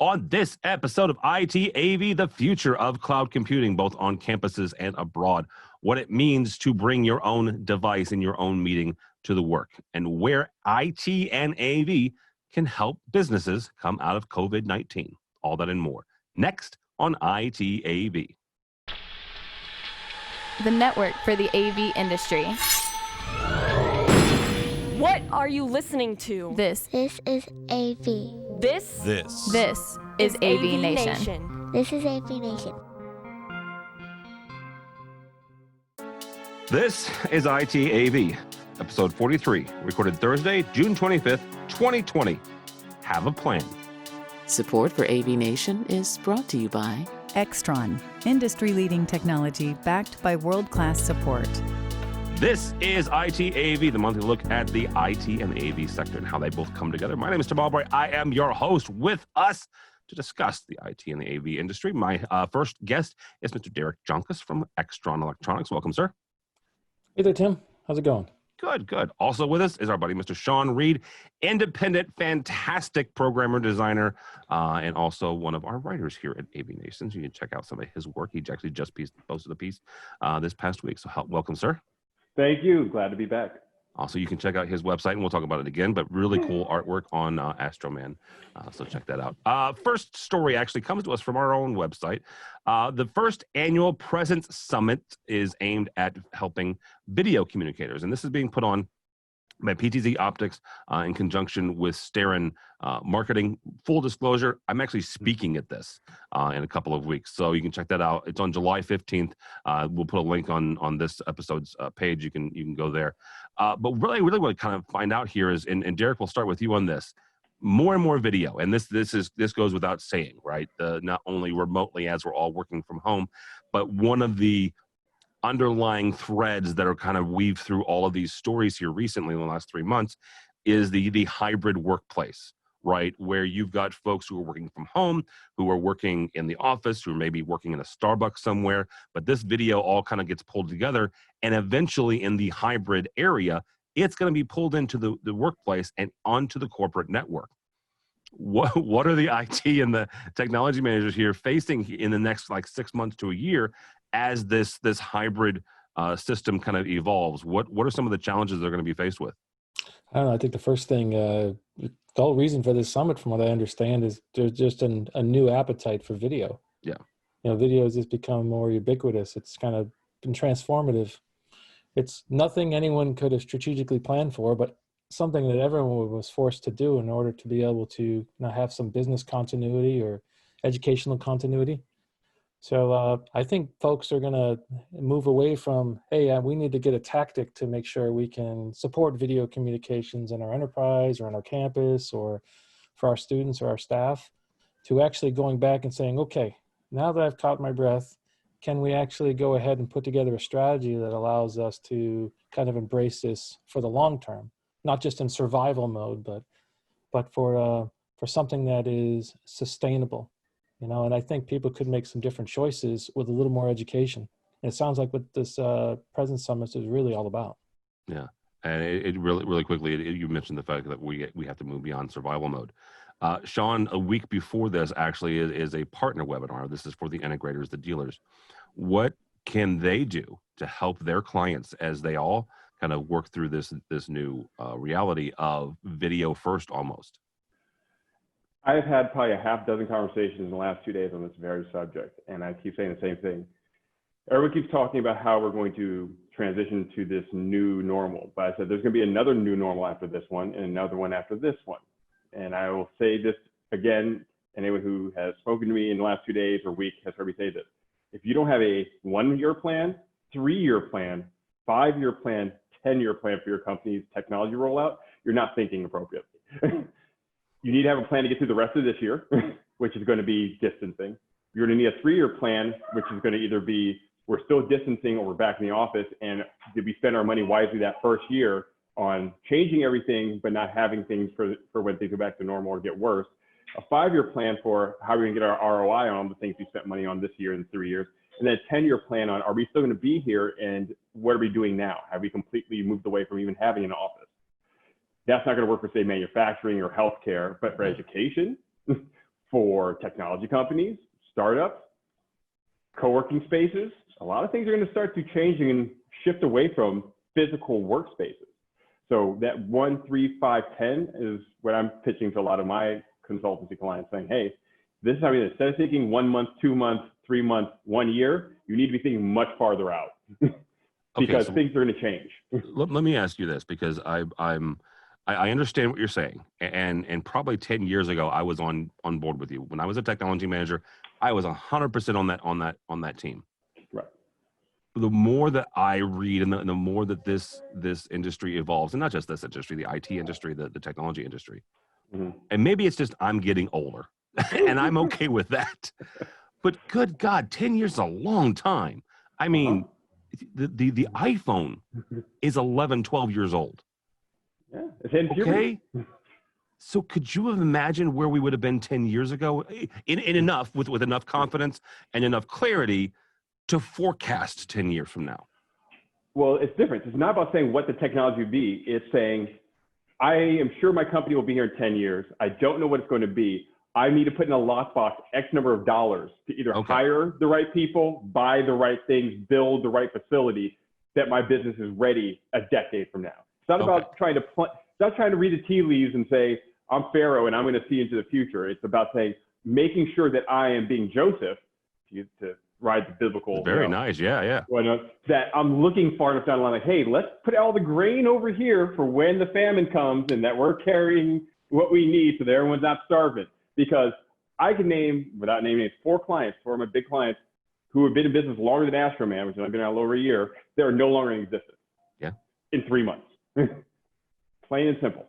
On this episode of ITAV, the future of cloud computing, both on campuses and abroad, what it means to bring your own device in your own meeting to the work, and where IT and AV can help businesses come out of COVID-19. All that and more. Next on ITAV. The network for the AV industry. What are you listening to? This is AV. This is AVNation. This is AVNation. This is ITAV, episode 43, recorded Thursday, June 25th, 2020. Have a plan. Support for AVNation is brought to you by Extron, industry-leading technology backed by world-class support. This is ITAV, the monthly look at the IT and AV sector and how they both come together. My name is Tim Albright. I am your host. With us to discuss the IT and the AV industry, my first guest is Mr. Derek Jonkus from Extron Electronics. Welcome, sir. Hey there, Tim. How's it going? Good, good. Also with us is our buddy, Mr. Sean Reed, independent, fantastic programmer, designer, and also one of our writers here at AVNation. So you can check out some of his work. He actually just posted a piece this past week. So welcome, sir. Thank you. Glad to be back. Also, you can check out his website, and we'll talk about it again, but really cool artwork on Astroman, so check that out. First story actually comes to us from our own website. The first annual Presence Summit is aimed at helping video communicators, and this is being put on by PTZ Optics in conjunction with Starin Marketing. Full disclosure, I'm actually speaking at this in a couple of weeks, so you can check that out. It's on July 15th. We'll put a link on this episode's page. You can go there. But really what I kind of find out here is, and Derek, we'll start with you on this. More and more video, and this goes without saying, right? Not only remotely as we're all working from home, but one of the underlying threads that are kind of weaved through all of these stories here recently in the last 3 months is the hybrid workplace, right? Where you've got folks who are working from home, who are working in the office, who are maybe working in a Starbucks somewhere, but this video all kind of gets pulled together, and eventually in the hybrid area, it's going to be pulled into the workplace and onto the corporate network. What are the IT and the technology managers here facing in the next 6 months to a year as this hybrid system kind of evolves? What are some of the challenges they're going to be faced with? I don't know. I think the first thing, the whole reason for this summit, from what I understand, is there's just a new appetite for video. Yeah. Video has just become more ubiquitous. It's kind of been transformative. It's nothing anyone could have strategically planned for, but something that everyone was forced to do in order to be able to have some business continuity or educational continuity. So I think folks are going to move away from, hey, we need to get a tactic to make sure we can support video communications in our enterprise or on our campus or for our students or our staff, to actually going back and saying, okay, now that I've caught my breath, can we actually go ahead and put together a strategy that allows us to kind of embrace this for the long term, not just in survival mode, but for something that is sustainable. And I think people could make some different choices with a little more education. And it sounds like what this Presence Summit is really all about. Yeah, and it really quickly, you mentioned the fact that we have to move beyond survival mode. Sean, a week before this actually is a partner webinar. This is for the integrators, the dealers. What can they do to help their clients as they all kind of work through this new reality of video first almost? I've had probably a half dozen conversations in the last 2 days on this very subject, and I keep saying the same thing. Everyone keeps talking about how we're going to transition to this new normal, but I said there's going to be another new normal after this one and another one after this one. And I will say this again, anyone who has spoken to me in the last 2 days or week has heard me say this. If you don't have a 1-year plan, 3-year plan, 5-year plan, 10-year plan for your company's technology rollout, you're not thinking appropriately. You need to have a plan to get through the rest of this year, which is going to be distancing. You're going to need a 3-year plan, which is going to either be we're still distancing or we're back in the office, and did we spend our money wisely that first year on changing everything but not having things for when things go back to normal or get worse. A 5-year plan for how we're going to get our ROI on the things we spent money on this year and 3 years, and then a 10-year plan on are we still going to be here and what are we doing now? Have we completely moved away from even having an office? That's not going to work for, say, manufacturing or healthcare, but for education, for technology companies, startups, co-working spaces. A lot of things are going to start to change and shift away from physical workspaces. So that 1, 3, 5, 10 is what I'm pitching to a lot of my consultancy clients, saying, hey, this is how you, instead of thinking 1 month, 2 months, 3 months, 1 year, you need to be thinking much farther out because things are going to change. Let me ask you this, because I understand what you're saying, and probably 10 years ago I was on board with you. When I was a technology manager, I was 100% on that team. Right. The more that I read and the more that this industry evolves, and not just this industry, the IT industry, the technology industry, and maybe it's just I'm getting older, and I'm okay with that. But good God, 10 years is a long time. I mean, the iPhone is 11, 12 years old. Yeah, it's in puberty. Okay. So could you have imagined where we would have been 10 years ago in enough, with enough confidence and enough clarity to forecast 10 years from now? Well, it's different. It's not about saying what the technology would be. It's saying, I am sure my company will be here in 10 years. I don't know what it's going to be. I need to put in a lockbox X number of dollars to either hire the right people, buy the right things, build the right facility, that my business is ready a decade from now. It's not about trying to read the tea leaves and say, I'm Pharaoh and I'm going to see into the future. It's about saying, making sure that I am being Joseph, to ride the biblical. Very nice. Yeah. That I'm looking far enough down the line, like, hey, let's put all the grain over here for when the famine comes, and that we're carrying what we need so that everyone's not starving. Because I can name, without naming names, 4 clients, 4 of my big clients, who have been in business longer than Astro Man, which I've been out a little over a year. They are no longer in existence. Yeah. In 3 months. Plain and simple.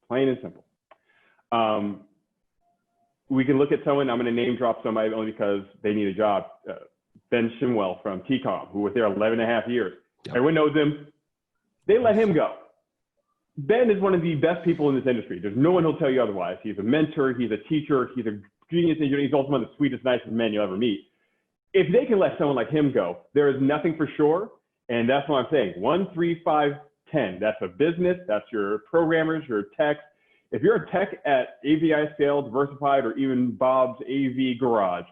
Plain and simple. We can look at someone, I'm going to name drop somebody only because they need a job. Ben Shimwell from TCOM, who was there 11 and a half years. Yep. Everyone knows him. They let him go. Ben is one of the best people in this industry. There's no one who'll tell you otherwise. He's a mentor. He's a teacher. He's a genius engineer. He's also one of the sweetest, nicest men you'll ever meet. If they can let someone like him go, there is nothing for sure. And that's what I'm saying. 1, 3, 5, 10. That's a business. That's your programmers, your techs. If you're a tech at AVI Scale, Diversified, or even Bob's AV Garage,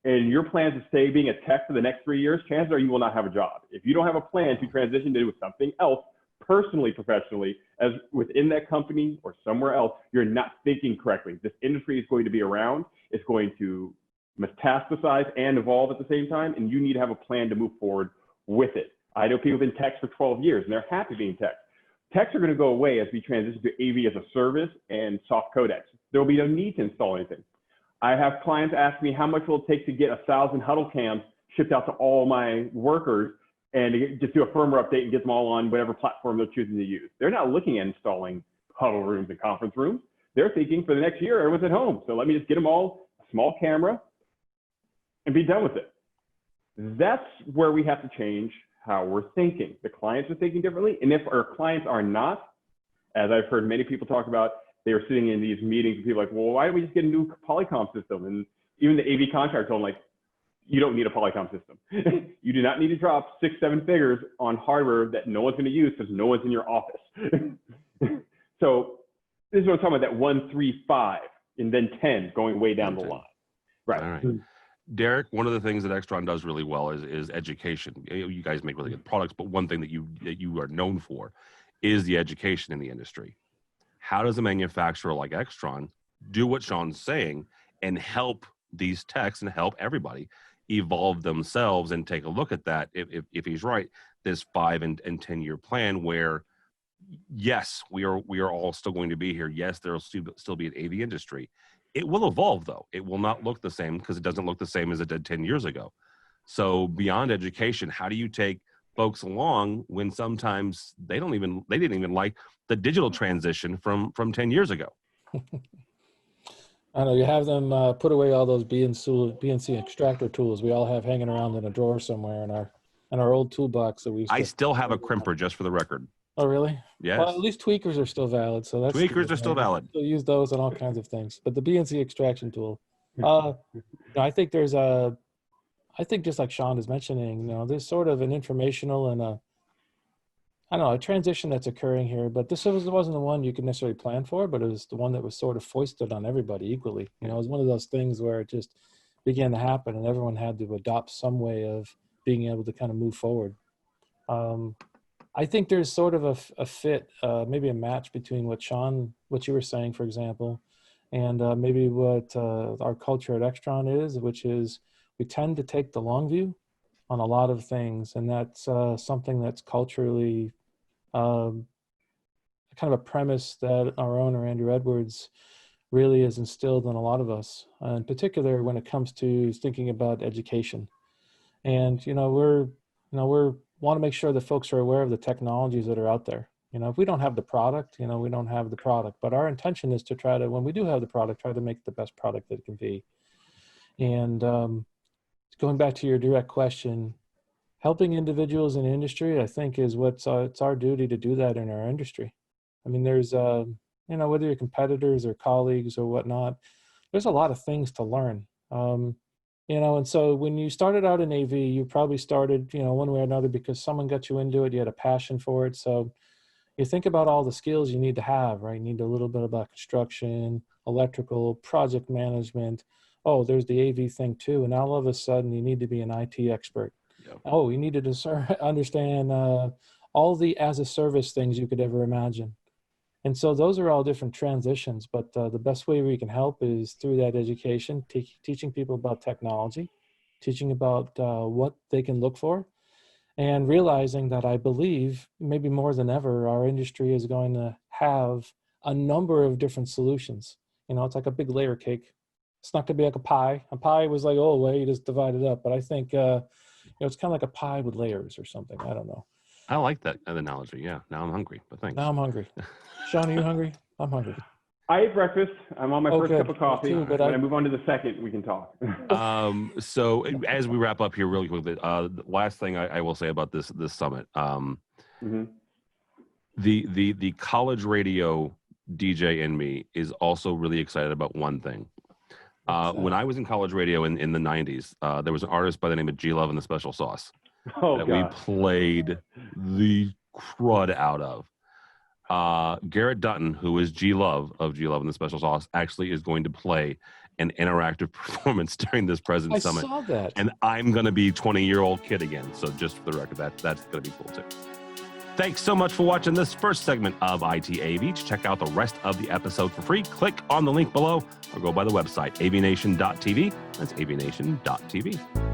and your plan to stay being a tech for the next 3 years, chances are you will not have a job. If you don't have a plan to transition to something else, personally, professionally, as within that company or somewhere else, you're not thinking correctly. This industry is going to be around. It's going to metastasize and evolve at the same time, and you need to have a plan to move forward with it. I know people have been techs for 12 years, and they're happy being techs. Techs are going to go away as we transition to AV as a service and soft codecs. There will be no need to install anything. I have clients ask me how much will it take to get 1,000 huddle cams shipped out to all my workers and to just do a firmware update and get them all on whatever platform they're choosing to use. They're not looking at installing huddle rooms and conference rooms. They're thinking for the next year, everyone's at home. So let me just get them all a small camera and be done with it. That's where we have to change how we're thinking. The clients are thinking differently. And if our clients are not, as I've heard many people talk about, they were sitting in these meetings and people are like, well, why don't we just get a new Polycom system? And even the AV contractor told them, like, you don't need a Polycom system. You do not need to drop 6, 7 figures on hardware that no one's going to use because no one's in your office. So this is what I'm talking about, that 1, 3, 5, and then 10 going way down the line. Right. All right. Derek, one of the things that Extron does really well is education. You guys make really good products, but one thing that you are known for is the education in the industry. How does a manufacturer like Extron do what Sean's saying and help these techs and help everybody evolve themselves and take a look at that, if he's right, this 5 and 10 year plan where, yes, we are all still going to be here. Yes, there will still be an AV industry. It will evolve, though. It will not look the same because it doesn't look the same as it did 10 years ago. So beyond education, how do you take folks along when sometimes they didn't even like the digital transition from 10 years ago? I know you have them put away all those BNC extractor tools we all have hanging around in a drawer somewhere in our old toolbox that we used to. I still have a crimper, just for the record. Oh, really? Yes. Well, at least tweakers are still valid. So that's tweakers are still valid. Still use those on all kinds of things. But the BNC extraction tool, I think I think just like Sean is mentioning, there's sort of an informational and I don't know, a transition that's occurring here, but wasn't the one you could necessarily plan for, but it was the one that was sort of foisted on everybody equally. You know, it was one of those things where it just began to happen and everyone had to adopt some way of being able to kind of move forward. I think there's sort of a fit, maybe a match between what you were saying, for example, and maybe what our culture at Extron is, which is we tend to take the long view on a lot of things, and that's something that's culturally kind of a premise that our owner Andrew Edwards really has instilled in a lot of us, in particular when it comes to thinking about education. And we're want to make sure that folks are aware of the technologies that are out there. If we don't have the product, we don't have the product. But our intention is to try to, when we do have the product, try to make the best product that it can be. And going back to your direct question, helping individuals in industry, I think, is it's our duty to do that in our industry. I mean, there's, whether you're competitors or colleagues or whatnot, there's a lot of things to learn. And so when you started out in AV, you probably started, one way or another because someone got you into it, you had a passion for it. So you think about all the skills you need to have, right? You need a little bit about construction, electrical, project management. Oh, there's the AV thing too. And all of a sudden you need to be an IT expert. Yep. Oh, you need to understand all the as a service things you could ever imagine. And so those are all different transitions, but the best way we can help is through that education, teaching people about technology, teaching about what they can look for, and realizing that I believe maybe more than ever, our industry is going to have a number of different solutions. It's like a big layer cake. It's not going to be like a pie. A pie was like, oh, well, you just divide it up. But I think, it's kind of like a pie with layers or something. I don't know. I like that analogy. Yeah. Now I'm hungry, but thanks. Now I'm hungry. Sean, are you hungry? I'm hungry. I ate breakfast. I'm on my first cup of coffee. Too, but when I move on to the second, we can talk. So as we wrap up here really quickly, the last thing I will say about this summit, the college radio DJ in me is also really excited about one thing. When I was in college radio in the 90s, there was an artist by the name of G Love and the Special Sauce that we played the crud out of. Garrett Dutton, who is G Love of G Love and the Special Sauce, actually is going to play an interactive performance during this President's Summit. I saw that. And I'm going to be 20-year-old kid again. So just for the record, that's going to be cool too. Thanks so much for watching this first segment of ITAV. To check out the rest of the episode for free, click on the link below or go by the website, avnation.tv. That's avnation.tv.